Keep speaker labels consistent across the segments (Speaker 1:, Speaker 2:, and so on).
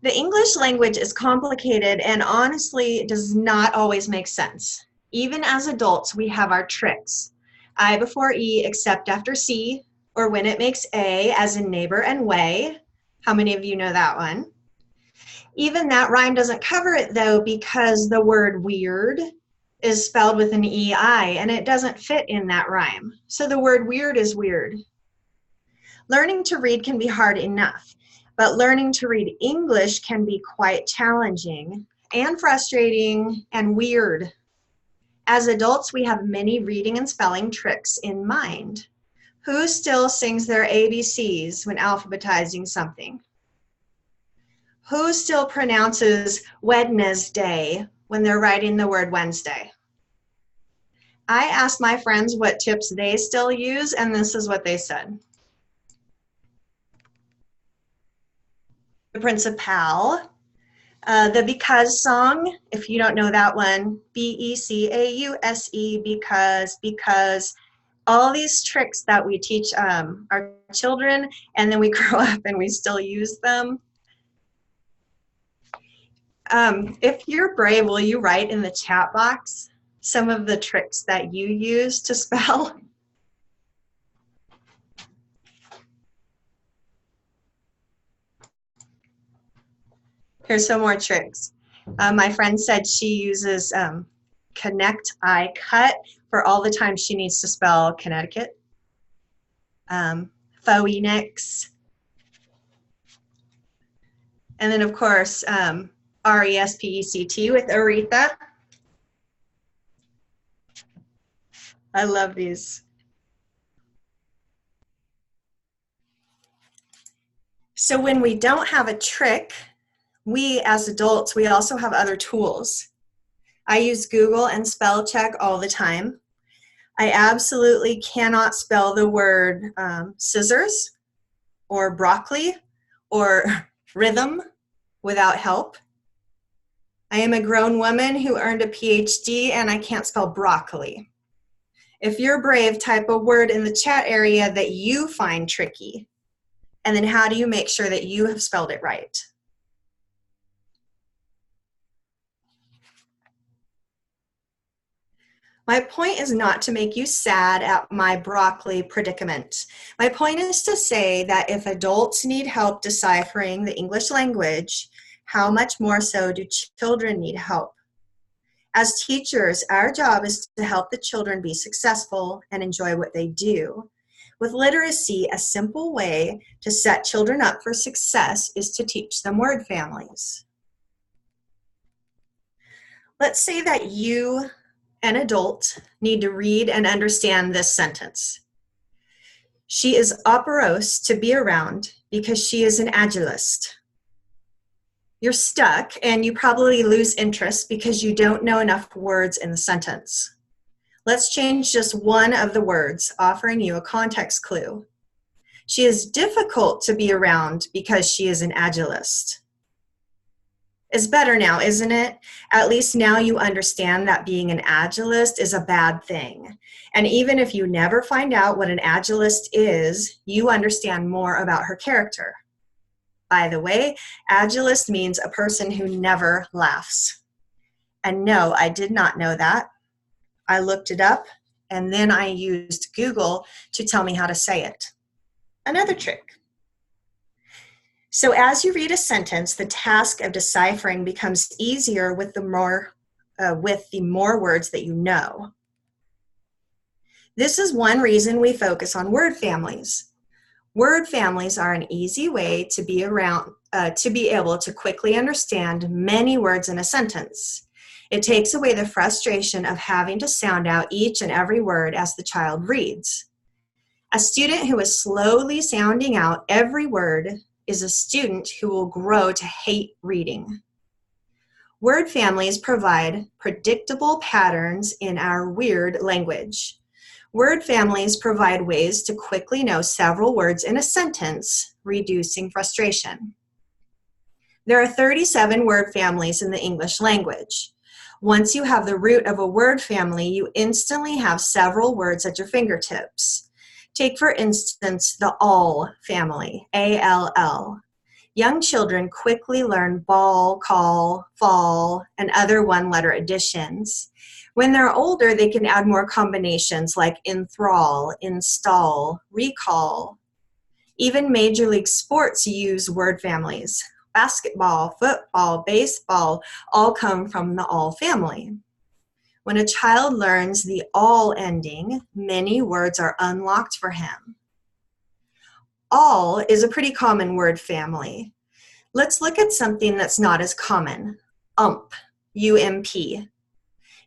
Speaker 1: The English language is complicated and honestly does not always make sense. Even as adults, we have our tricks. I before E except after C, or when it makes A, as in neighbor and way. How many of you know that one? Even that rhyme doesn't cover it though, because the word weird is spelled with an EI and it doesn't fit in that rhyme. So the word weird is weird. Learning to read can be hard enough, but learning to read English can be quite challenging and frustrating and weird. As adults, we have many reading and spelling tricks in mind. Who still sings their ABCs when alphabetizing something? Who still pronounces Wednesday when they're writing the word Wednesday? I asked my friends what tips they still use, and this is what they said. The Principal, the Because song, if you don't know that one, B-E-C-A-U-S-E, because, all these tricks that we teach our children, and then we grow up and we still use them. If you're brave, will you write in the chat box some of the tricks that you use to spell? Here's some more tricks. My friend said she uses connect, I cut for all the time she needs to spell Connecticut. Phoenix. And then of course, R-E-S-P-E-C-T with Aretha. I love these. So when we don't have a trick, we as adults, we also have other tools. I use Google and spell check all the time. I absolutely cannot spell the word scissors or broccoli or rhythm without help. I am a grown woman who earned a PhD and I can't spell broccoli. If you're brave, type a word in the chat area that you find tricky. And then how do you make sure that you have spelled it right? My point is not to make you sad at my broccoli predicament. My point is to say that if adults need help deciphering the English language, how much more so do children need help? As teachers, our job is to help the children be successful and enjoy what they do. With literacy, a simple way to set children up for success is to teach them word families. Let's say that you, an adult, need to read and understand this sentence. She is operose to be around because she is an agilist. You're stuck and you probably lose interest because you don't know enough words in the sentence. Let's change just one of the words, offering you a context clue. She is difficult to be around because she is an agilist. It's better now, isn't it? At least now you understand that being an agilist is a bad thing. And even if you never find out what an agilist is, you understand more about her character. By the way, agilist means a person who never laughs. And no, I did not know that. I looked it up, and then I used Google to tell me how to say it. Another trick. So as you read a sentence, the task of deciphering becomes easier with the more words that you know. This is one reason we focus on word families. Word families are an easy way to be able to quickly understand many words in a sentence. It takes away the frustration of having to sound out each and every word as the child reads. A student who is slowly sounding out every word is a student who will grow to hate reading. Word families provide predictable patterns in our weird language. Word families provide ways to quickly know several words in a sentence, reducing frustration. There are 37 word families in the English language. Once you have the root of a word family, you instantly have several words at your fingertips. Take, for instance, the all family, A-L-L. Young children quickly learn ball, call, fall, and other one-letter additions. When they're older, they can add more combinations like enthrall, install, recall. Even Major League Sports use word families. Basketball, football, baseball all come from the all family. When a child learns the all ending, many words are unlocked for him. All is a pretty common word family. Let's look at something that's not as common. UMP, U-M-P.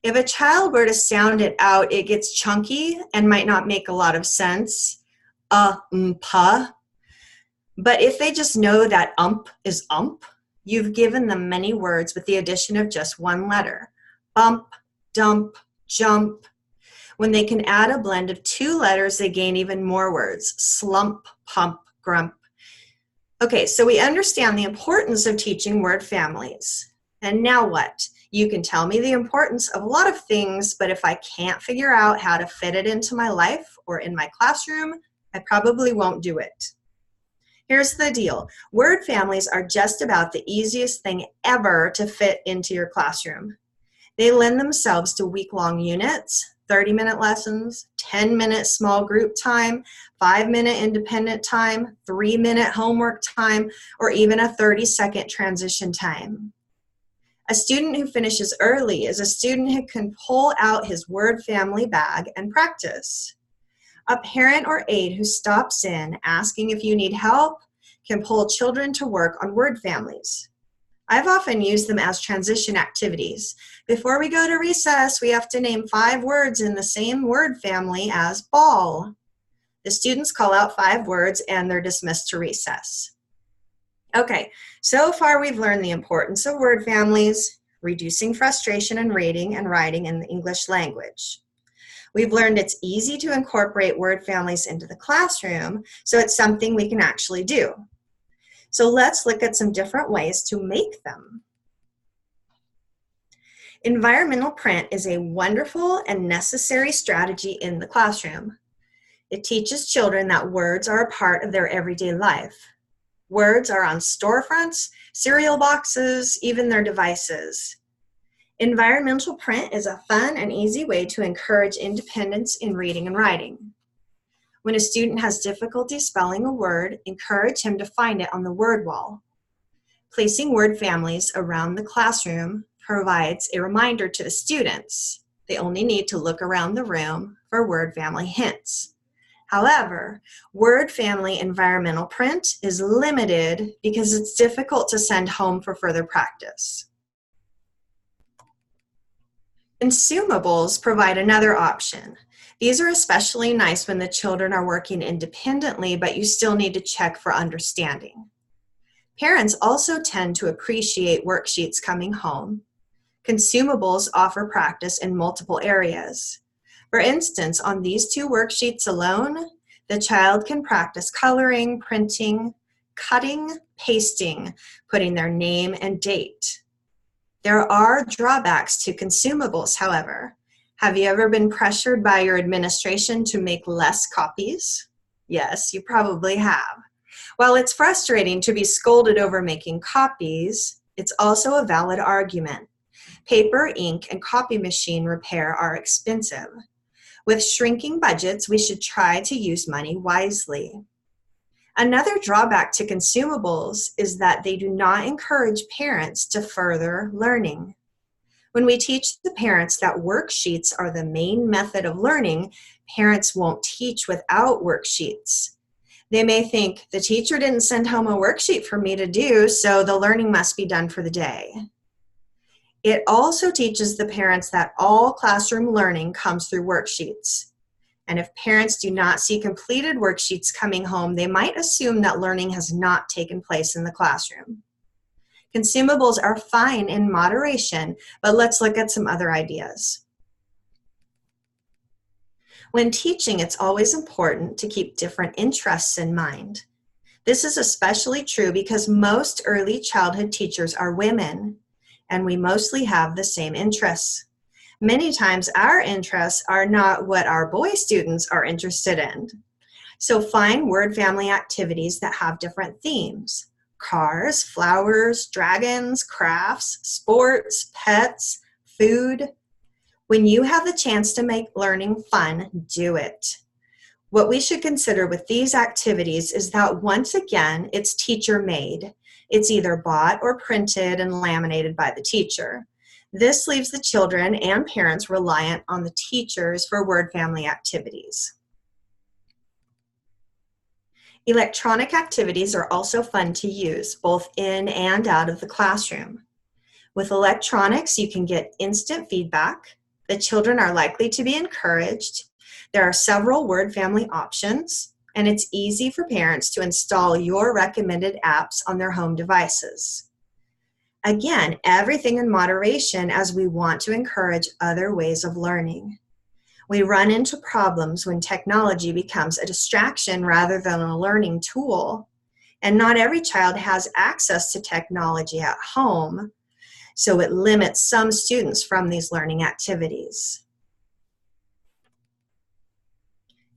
Speaker 1: If a child were to sound it out, it gets chunky and might not make a lot of sense. But if they just know that ump is ump, you've given them many words with the addition of just one letter. Bump, dump, jump. When they can add a blend of two letters, they gain even more words. Slump, pump, grump. Okay, so we understand the importance of teaching word families. And now what? You can tell me the importance of a lot of things, but if I can't figure out how to fit it into my life or in my classroom, I probably won't do it. Here's the deal. Word families are just about the easiest thing ever to fit into your classroom. They lend themselves to week-long units, 30-minute lessons, 10-minute small group time, 5-minute independent time, 3-minute homework time, or even a 30-second transition time. A student who finishes early is a student who can pull out his word family bag and practice. A parent or aide who stops in asking if you need help can pull children to work on word families. I've often used them as transition activities. Before we go to recess, we have to name 5 words in the same word family as ball. The students call out 5 words and they're dismissed to recess. Okay, so far we've learned the importance of word families, reducing frustration in reading and writing in the English language. We've learned it's easy to incorporate word families into the classroom, so it's something we can actually do. So let's look at some different ways to make them. Environmental print is a wonderful and necessary strategy in the classroom. It teaches children that words are a part of their everyday life. Words are on storefronts, cereal boxes, even their devices. Environmental print is a fun and easy way to encourage independence in reading and writing. When a student has difficulty spelling a word, encourage him to find it on the word wall. Placing word families around the classroom provides a reminder to the students. They only need to look around the room for word family hints. However, word family environmental print is limited because it's difficult to send home for further practice. Consumables provide another option. These are especially nice when the children are working independently, but you still need to check for understanding. Parents also tend to appreciate worksheets coming home. Consumables offer practice in multiple areas. For instance, on these 2 worksheets alone, the child can practice coloring, printing, cutting, pasting, putting their name and date. There are drawbacks to consumables, however. Have you ever been pressured by your administration to make less copies? Yes, you probably have. While it's frustrating to be scolded over making copies, it's also a valid argument. Paper, ink, and copy machine repair are expensive. With shrinking budgets, we should try to use money wisely. Another drawback to consumables is that they do not encourage parents to further learning. When we teach the parents that worksheets are the main method of learning, parents won't teach without worksheets. They may think, the teacher didn't send home a worksheet for me to do, so the learning must be done for the day. It also teaches the parents that all classroom learning comes through worksheets. And if parents do not see completed worksheets coming home, they might assume that learning has not taken place in the classroom. Consumables are fine in moderation, but let's look at some other ideas. When teaching, it's always important to keep different interests in mind. This is especially true because most early childhood teachers are women, and we mostly have the same interests. Many times our interests are not what our boy students are interested in. So find word family activities that have different themes. cars, flowers, dragons, crafts, sports, pets, food. When you have the chance to make learning fun, do it. What we should consider with these activities is that once again, it's teacher made. It's either bought or printed and laminated by the teacher. This leaves the children and parents reliant on the teachers for word family activities. Electronic activities are also fun to use, both in and out of the classroom. With electronics, you can get instant feedback. The children are likely to be encouraged. There are several word family options, and it's easy for parents to install your recommended apps on their home devices. Again, everything in moderation as we want to encourage other ways of learning. We run into problems when technology becomes a distraction rather than a learning tool. And not every child has access to technology at home, so it limits some students from these learning activities.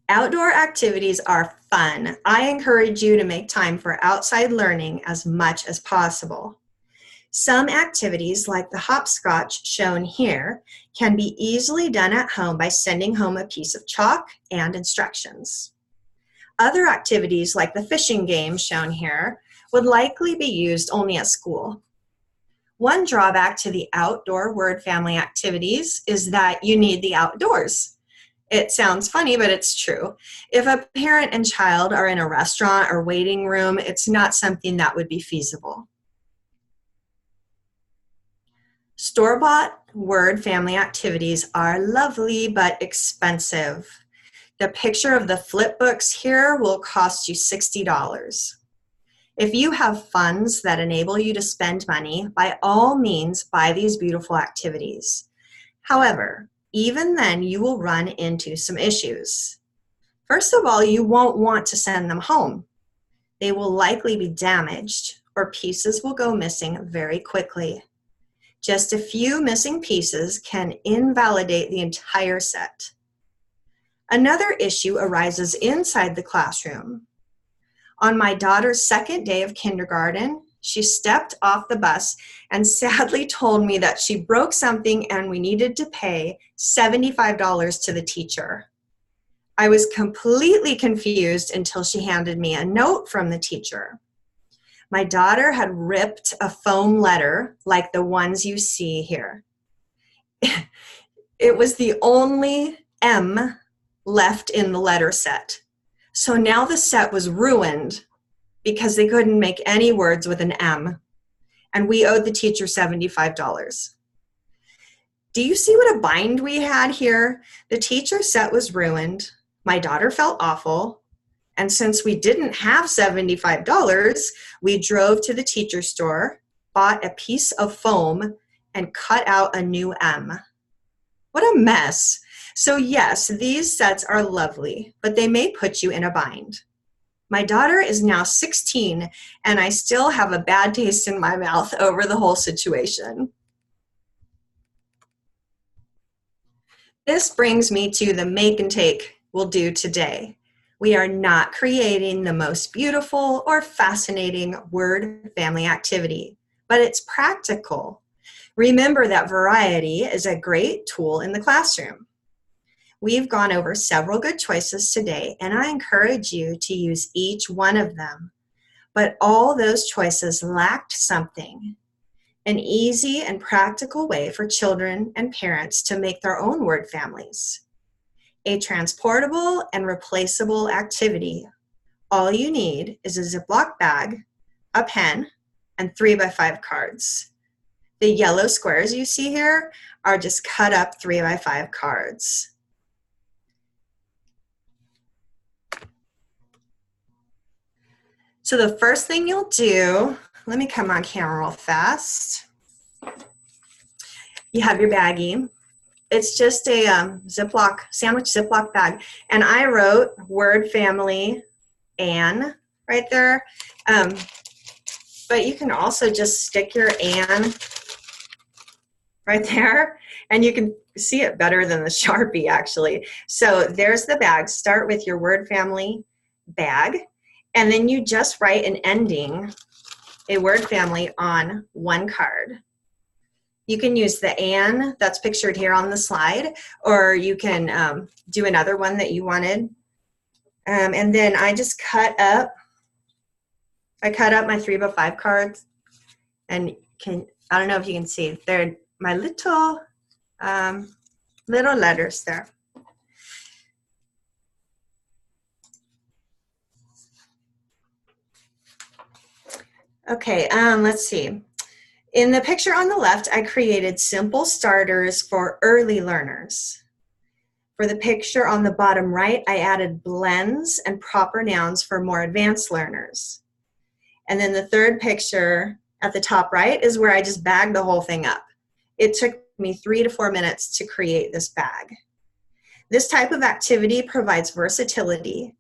Speaker 1: Outdoor activities are fun. I encourage you to make time for outside learning as much as possible. Some activities, like the hopscotch shown here, can be easily done at home by sending home a piece of chalk and instructions. Other activities, like the fishing game shown here, would likely be used only at school. One drawback to the outdoor word family activities is that you need the outdoors. It sounds funny, but it's true. If a parent and child are in a restaurant or waiting room, it's not something that would be feasible. Store-bought word family activities are lovely but expensive. The picture of the flip books here will cost you $60. If you have funds that enable you to spend money, by all means buy these beautiful activities. However, even then you will run into some issues. First of all, you won't want to send them home. They will likely be damaged, or pieces will go missing very quickly. Just a few missing pieces can invalidate the entire set. Another issue arises inside the classroom. On my daughter's second day of kindergarten, she stepped off the bus and sadly told me that she broke something and we needed to pay $75 to the teacher. I was completely confused until she handed me a note from the teacher. My daughter had ripped a foam letter like the ones you see here. It was the only M left in the letter set. So now the set was ruined because they couldn't make any words with an M. And we owed the teacher $75. Do you see what a bind we had here? The teacher's set was ruined. My daughter felt awful. And since we didn't have $75, we drove to the teacher store, bought a piece of foam, and cut out a new M. What a mess. So yes, these sets are lovely, but they may put you in a bind. My daughter is now 16, and I still have a bad taste in my mouth over the whole situation. This brings me to the make and take we'll do today. We are not creating the most beautiful or fascinating word family activity, but it's practical. Remember that variety is a great tool in the classroom. We've gone over several good choices today, and I encourage you to use each one of them. But all those choices lacked something. An easy and practical way for children and parents to make their own word families. A transportable and replaceable activity. All you need is a Ziploc bag, a pen, and 3x5 cards. The yellow squares you see here are just cut up 3x5 cards. So the first thing you'll do, let me come on camera real fast. You have your baggie. It's just a sandwich Ziploc bag. And I wrote word family Ann right there. But you can also just stick your Ann right there. And you can see it better than the Sharpie, actually. So there's the bag. Start with your word family bag. And then you just write an ending a word family on one card. You can use the "and" that's pictured here on the slide, or you can do another one that you wanted. And then I just cut up my 3x5 cards, and I don't know if you can see, they're my little letters there. Okay, let's see. In the picture on the left, I created simple starters for early learners. For the picture on the bottom right, I added blends and proper nouns for more advanced learners. And then the third picture at the top right is where I just bagged the whole thing up. It took me 3 to 4 minutes to create this bag. This type of activity provides versatility.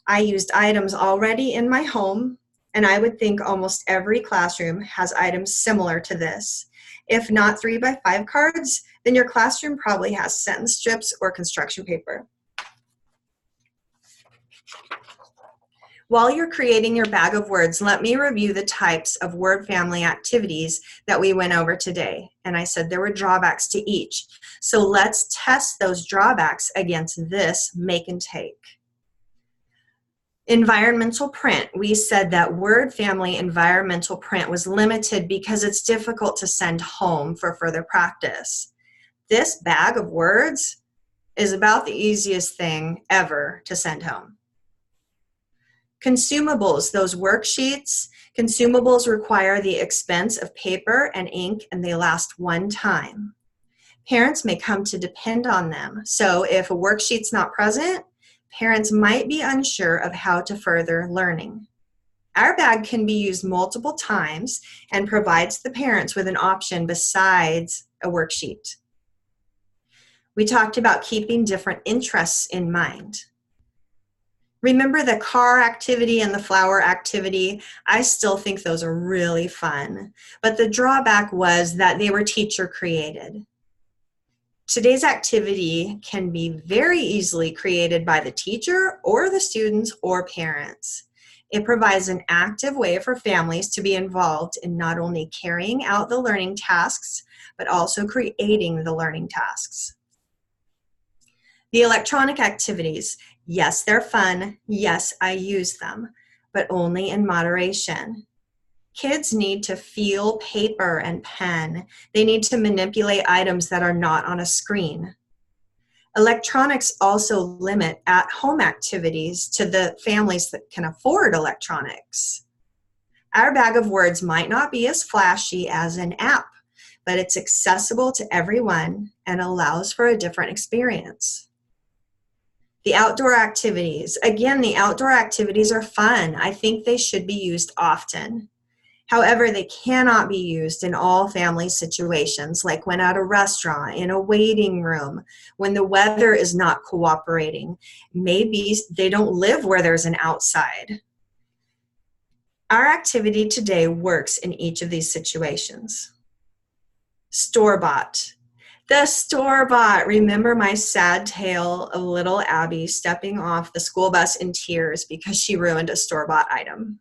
Speaker 1: I used items already in my home, and I would think almost every classroom has items similar to this. If not 3x5 cards, then your classroom probably has sentence strips or construction paper. While you're creating your bag of words, let me review the types of word family activities that we went over today. And I said there were drawbacks to each. So let's test those drawbacks against this make and take. Environmental print. We said that word family environmental print was limited because it's difficult to send home for further practice. This bag of words is about the easiest thing ever to send home. Consumables, those worksheets, consumables require the expense of paper and ink, and they last one time. Parents may come to depend on them. So if a worksheet's not present, parents might be unsure of how to further learning. Our bag can be used multiple times and provides the parents with an option besides a worksheet. We talked about keeping different interests in mind. Remember the car activity and the flower activity? I still think those are really fun, but the drawback was that they were teacher created. Today's activity can be very easily created by the teacher or the students or parents. It provides an active way for families to be involved in not only carrying out the learning tasks, but also creating the learning tasks. The electronic activities, yes, they're fun. Yes, I use them, but only in moderation. Kids need to feel paper and pen. They need to manipulate items that are not on a screen. Electronics also limit at-home activities to the families that can afford electronics. Our bag of words might not be as flashy as an app, but it's accessible to everyone and allows for a different experience. The outdoor activities. Again, the outdoor activities are fun. I think they should be used often. However, they cannot be used in all family situations, like when at a restaurant, in a waiting room, when the weather is not cooperating. Maybe they don't live where there's an outside. Our activity today works in each of these situations. Store-bought. The store-bought. Remember my sad tale of little Abby stepping off the school bus in tears because she ruined a store-bought item.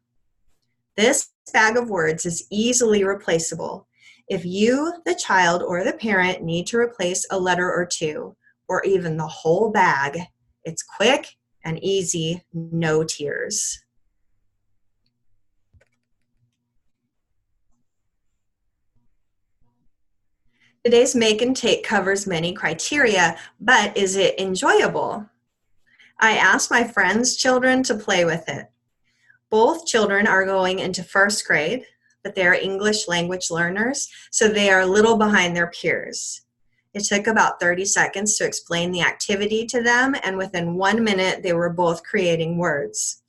Speaker 1: This bag of words is easily replaceable. If you, the child, or the parent need to replace a letter or two, or even the whole bag, it's quick and easy, no tears. Today's make and take covers many criteria, but is it enjoyable? I asked my friends' children to play with it. Both children are going into first grade, but they are English language learners, so they are a little behind their peers. It took about 30 seconds to explain the activity to them, and within 1 minute, they were both creating words.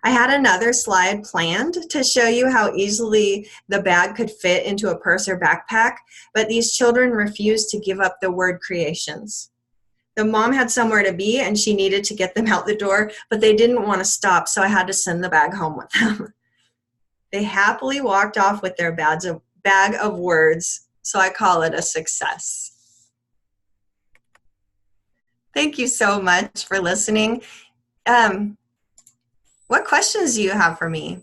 Speaker 1: I had another slide planned to show you how easily the bag could fit into a purse or backpack, but these children refused to give up the word creations. The mom had somewhere to be and she needed to get them out the door, but they didn't want to stop, so I had to send the bag home with them. They happily walked off with their bag of words, so I call it a success. Thank you so much for listening. What questions do you have for me?